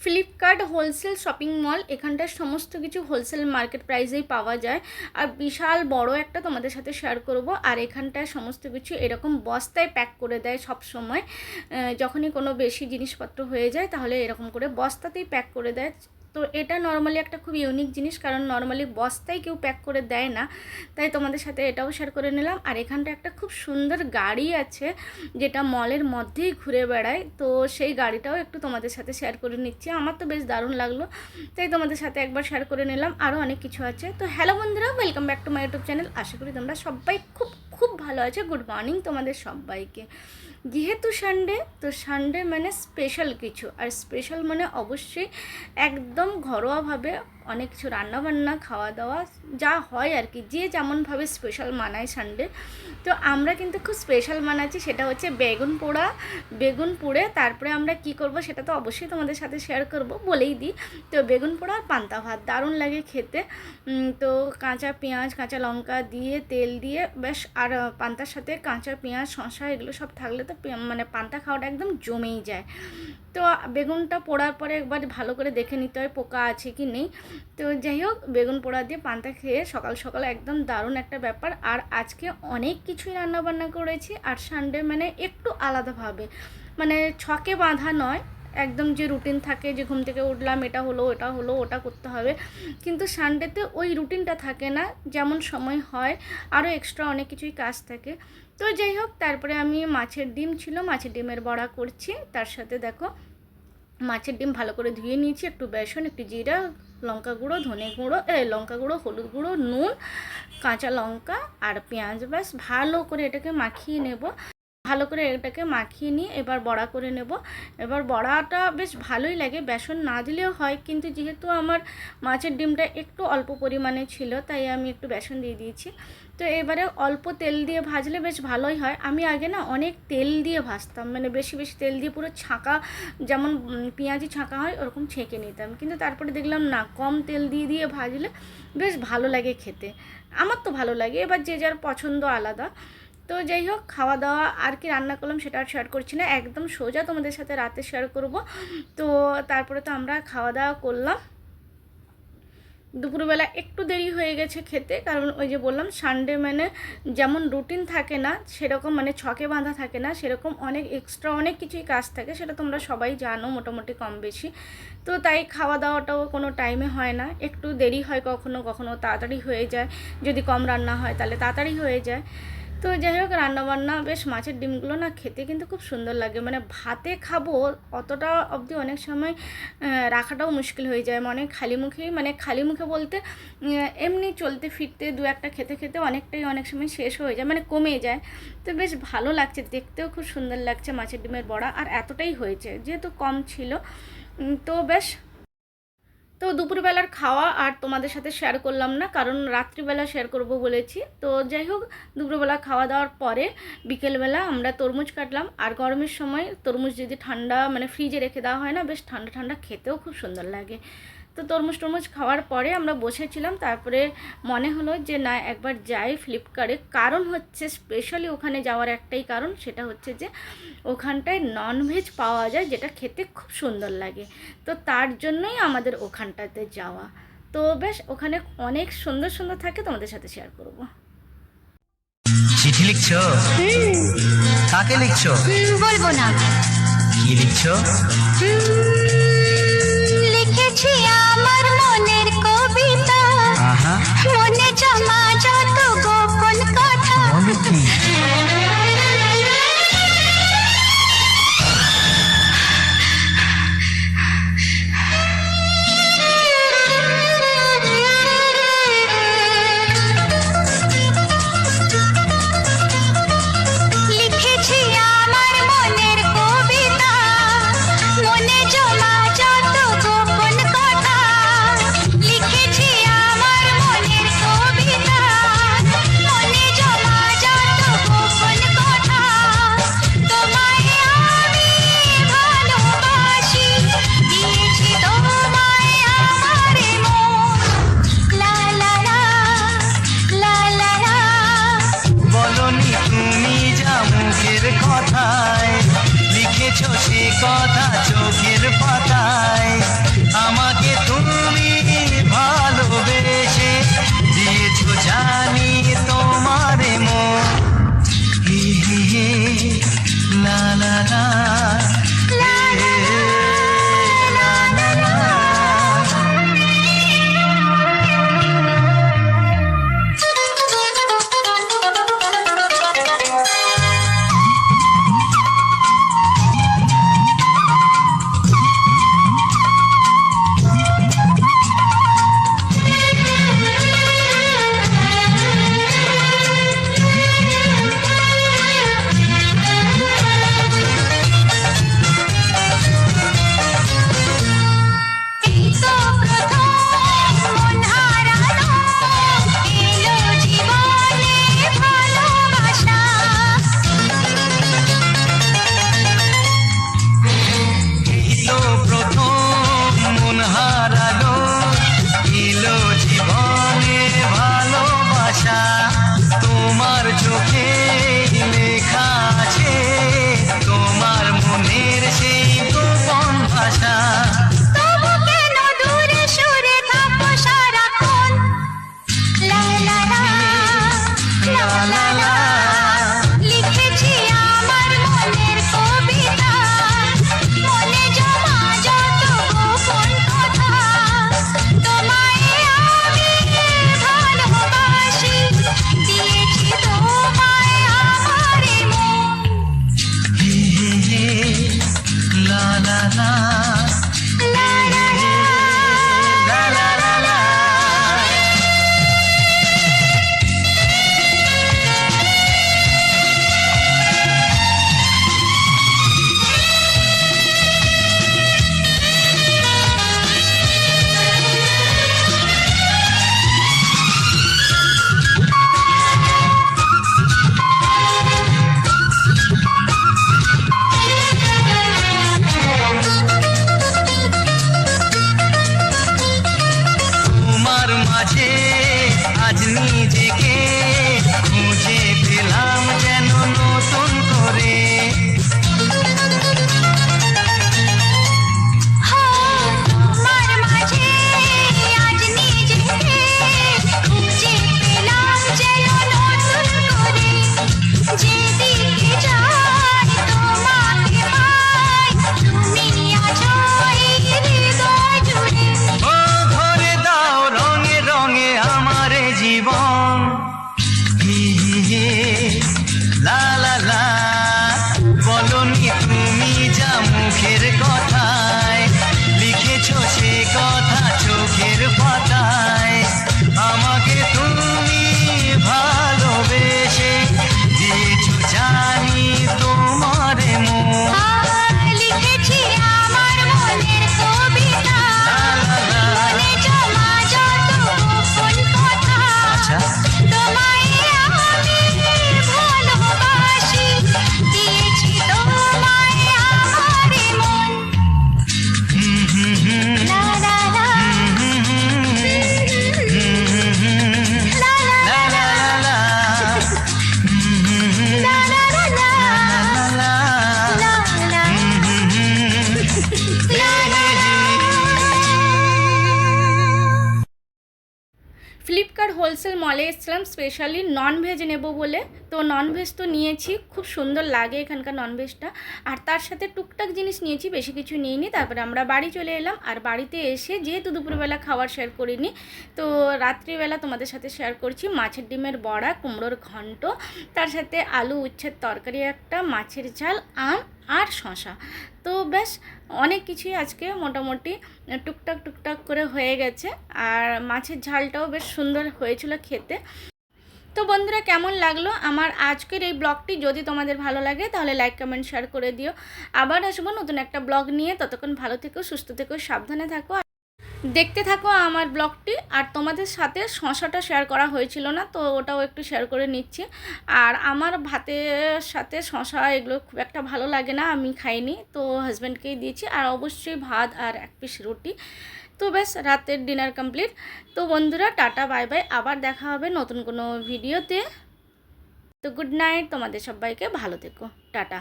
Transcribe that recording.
Flipkart wholesale shopping mall, এখানটার সমস্ত কিছু wholesale market প্রাইসেই পাওয়া যায়। আর বিশাল বড় একটা তোমাদের সাথে শেয়ার করব। আর এখানটায় সমস্ত কিছু এরকম বস্তায় প্যাক করে দেয় সব সময়। যখনই কোনো বেশি জিনিসপত্র হয়ে যায় তাহলে এরকম করে বস্তাতেই প্যাক করে দেয়। তো এটা নর্মালি একটা খুব ইউনিক জিনিস, কারণ নর্মালি বস্তায় কেউ প্যাক করে দেয় না, তাই তোমাদের সাথে এটাও শেয়ার করে নিলাম। আর এখানটা একটা খুব সুন্দর গাড়ি আছে যেটা মলের মধ্যেই ঘুরে বেড়ায়, তো সেই গাড়িটাও একটু তোমাদের সাথে শেয়ার করে নিচ্ছি। আমার তো বেশ দারুণ লাগলো, তাই তোমাদের সাথে একবার শেয়ার করে নিলাম। আরও অনেক কিছু আছে। তো হ্যালো বন্ধুরা, welcome back to my YouTube channel. আশা করি তোমরা সবাই খুব খুব ভালো আছে। গুড মর্নিং তোমাদের সবাইকে। যেহেতু সানডে, তো সানডে মানে স্পেশাল কিছু, আর স্পেশাল মানে অবশ্যই একদম ঘরোয়াভাবে অনেক কিছু রান্নাবান্না, খাওয়া দাওয়া যা হয় আর কি, যে যেমনভাবে স্পেশাল মানায় সানডে। তো আমরা কিন্তু খুব স্পেশাল মানাচ্ছি, সেটা হচ্ছে বেগুন পোড়া। বেগুন পুড়ে তারপরে আমরা কি করব সেটা তো অবশ্যই তোমাদের সাথে শেয়ার করব, বলেই দিই। তো বেগুন পোড়া আর পান্তা ভাত দারুণ লাগে খেতে। তো কাঁচা পেঁয়াজ, কাঁচা লঙ্কা দিয়ে তেল দিয়ে বেশ, আর পান্তার সাথে কাঁচা পেঁয়াজ, শসা এগুলো সব থাকলে তো মানে পান্তা খাওয়াটা একদম জমেই যায়। তো বেগুনটা পোড়ার পরে একবার ভালো করে দেখে নিতে হয় পোকা আছে কি নেই। তো যাই হোক, বেগুন পোড়া দিয়ে পান্তা খেয়ে সকাল সকাল একদম দারুণ একটা ব্যাপার। আর আজকে অনেক কিছুই রান্নাবান্না করেছি, আর সানডে মানে একটু আলাদাভাবে, মানে ছকে বাঁধা নয় একদম, যে রুটিন থাকে যে ঘুম থেকে উঠলাম এটা হলো ওটা হলো ওটা করতে হবে, কিন্তু সানডেতে ওই রুটিনটা থাকে না, যেমন সময় হয় আরও এক্সট্রা অনেক কিছুই কাজ থাকে। তো যাই হোক, তারপরে আমি মাছের ডিম ছিল, মাছের ডিমের বড়া করছি। তার সাথে দেখো মাছের ডিম ভালো করে ধুয়ে নিয়েছি, একটু বেসন, একটু জিরা, লঙ্কা গুঁড়ো, ধনে গুঁড়ো, লঙ্কা গুঁড়ো, হলুদ গুঁড়ো, নুন, কাঁচা লঙ্কা আর পেঁয়াজ, ব্যাস ভালো করে এটাকে মাখিয়ে নেব। ভালো করে এটাকে মাখিয়ে নিয়ে এবার বড়া করে নেব। এবার বড়াটা বেশ ভালোই লাগে, বেসন না দিলেও হয়, কিন্তু যেহেতু আমার মাছের ডিমটা একটু অল্প পরিমাণে ছিল তাই আমি একটু বেসন দিয়ে দিয়েছি। তো এবারে অল্প তেল দিয়ে ভাজলে বেশ ভালোই হয়। আমি আগে না অনেক তেল দিয়ে ভাজতাম, মানে বেশি বেশি তেল দিয়ে পুরো ছাঁকা, যেমন পেঁয়াজি ছাঁকা হয় ওরকম ছেঁকে নিতাম, কিন্তু তারপরে দেখলাম না, কম তেল দিয়ে দিয়ে ভাজলে বেশ ভালো লাগে খেতে। আমার তো ভালো লাগে, এবার যে যার পছন্দ আলাদা। তো যাই হোক, খাওয়া দাওয়া আর কি রান্না করলাম সেটা আর শেয়ার করছি না, একদম সোজা তোমাদের সাথে রাতে শেয়ার করব। তো তারপরে তো আমরা খাওয়া দাওয়া করলাম। দুপুরবেলা একটু দেরি হয়ে গেছে খেতে, কারণ ওই যে বললাম সানডে মানে যেমন রুটিন থাকে না সেরকম, মানে ছকে বাঁধা থাকে না সেরকম, অনেক এক্সট্রা অনেক কিছুই কাজ থাকে, সেটা তোমরা সবাই জানো মোটামুটি কম বেশি। তো তাই খাওয়া দাওয়াটাও কোনো টাইমে হয় না, একটু দেরি হয়, কখনো কখনো তাড়াতাড়ি হয়ে যায়, যদি কম রান্না হয় তাহলে তাড়াতাড়ি হয়ে যায়। তো যাই হোক, রান্নাবান্না বেশ, মাছের ডিমগুলো না খেতে কিন্তু খুব সুন্দর লাগে, মানে ভাতে খাবো অতটা অবধি অনেক সময় রাখাটাও মুশকিল হয়ে যায়, মানে খালি মুখেই, মানে খালি মুখে বলতে এমনি চলতে ফিরতে দু একটা খেতে খেতে অনেকটাই অনেক সময় শেষ হয়ে যায়, মানে কমে যায়। তো বেশ ভালো লাগছে, দেখতেও খুব সুন্দর লাগছে মাছের ডিমের বড়া, আর এতটাই হয়েছে যেহেতু কম ছিল। তো বেশ, তো দুপুরবেলার খাওয়া আর তোমাদের সাথে শেয়ার করলাম না, কারণ রাত্রিবেলা শেয়ার করব বলেছি। তো যাই হোক, দুপুরবেলা খাওয়া দাওয়ার পরে বিকেলবেলা আমরা তরমুজ কাটলাম। আর গরমের সময় তরমুজ যদি ঠান্ডা, মানে ফ্রিজে রেখে দেওয়া হয় না, বেশ ঠান্ডা ঠান্ডা খেতেও খুব সুন্দর লাগে। তো তরমুজ খাওয়ার পরে আমরা বসেছিলাম, তারপরে মনে হলো যে না, একবার যাই ফ্লিপকার্টে, কারণ হচ্ছে স্পেশালি ওখানে যাওয়ার একটাই কারণ, সেটা হচ্ছে যে ওখানটায় ননভেজ পাওয়া যায়, যেটা খেতে খুব সুন্দর লাগে। তো তার জন্যই আমাদের ওখানটাতে যাওয়া। তো বেশ, ওখানে অনেক সুন্দর সুন্দর থাকে, তোমাদের সাথে শেয়ার করব। চিঠি লিখছো? কাকে লিখছো? বলবো না। কি লিখছো? লিখেছি আমার মনের কবিতা, আহা, মনে জমা যত গোপন কথা। বলো কি? লিখেছি আমার মনের কবিতা, মনে চোখে লেখা আছে তোমার মনের সেই গোপন ভাষা। তবু কেন দূরে সরে থাকো সারাক্ষণ? লা লা লা, লা লা লা। লিখেছি আমার মনের কবিতা, মনে জমা যত গোপন কথা। তোমায় আমি ভালোবাসি, দিয়েছি তোমায় আমার মন। হে হে হে, লা লা লা, লা লা লা। লা লা লা লা। তোমার মাঝে আজ নিজেকে খুঁজে পেলাম যেন নতুন করে। তোমার মাঝে আজ নিজেকে খুঁজে পেলাম যেন নতুন করে। যেদিকে যাই তোমাকে পাই, তুমি আছো এই হৃদয় জুড়ে। ও ধরে দাও রঙে রঙে আমার জীবন। হে হে হে, লা লা লা। বলনি তুমি যা মুখের কথায়, লিখেছো সে কথা চোখের পাতায়। আমাকে তুমি ভালোবেসে দিয়েছো জানি তোমার মন। লিখেছি আমার মনের কবিতা, লা লা লা। মনে জমা যত গোপন কথা। আচ্ছা, তোমায় আমি ভালোবাসি, দিয়েছি তোমায় আমার মন। হুম হুম হুম, লা লা লা, হুম হুম হুম, লা লা লা লা লা লা। হুম হুম হুম, লা লা লা, লা লা। লা লা। ফ্লিপকার্ট হোলসেল মলে এসেছিলাম স্পেশালি ননভেজ নেব বলে। তো ননভেজ তো নিয়েছি, খুব সুন্দর লাগে এখানকার ননভেজটা। আর তার সাথে টুকটাক জিনিস নিয়েছি, বেশি কিছু নিইনি। তারপরে আমরা বাড়ি চলে এলাম। আর বাড়িতে এসে যেহেতু দুপুরবেলা খাবার শেয়ার করিনি, তো রাত্রিবেলা তোমাদের সাথে শেয়ার করছি মাছের ডিমের বড়া, কুমড়োর ঘন্ট, তার সাথে আলু উচ্ছের তরকারি একটা, মাছের ঝাল, আম আর শশা। তো বেশ অনেক কিছুই আজকে মোটামুটি টুকটাক টুকটাক করে হয়ে গেছে। আর মাছের ঝালটাও বেশ সুন্দর হয়েছিল খেতে। তো বন্ধুরা, কেমন লাগলো আমার আজকের এই ব্লগটি? যদি তোমাদের ভালো লাগে তাহলে লাইক কমেন্ট শেয়ার করে দিও। আবার আসবো নতুন একটা ব্লগ নিয়ে। ততক্ষণ ভালো থেকো, সুস্থ থেকো, সাবধানে থাকো, দেখতে থাকো আমার ব্লগটি। আর তোমাদের সাথে শশাটা শেয়ার করা হয়েছিল না, তো ওটাও একটু শেয়ার করে নিচ্ছি। আর আমার ভাতের সাথে শশা এগুলো খুব একটা ভালো লাগে না, আমি খাইনি, তো হাজব্যান্ডকেই দিয়েছি। আর অবশ্যই ভাত আর এক পিস রুটি। তো ব্যাস রাতের ডিনার কমপ্লিট। তো বন্ধুরা, টাটা বাই বাই, আবার দেখা হবে নতুন কোনো ভিডিওতে। তো গুড নাইট, তোমাদের সবাইকে ভালো থেকো, টাটা।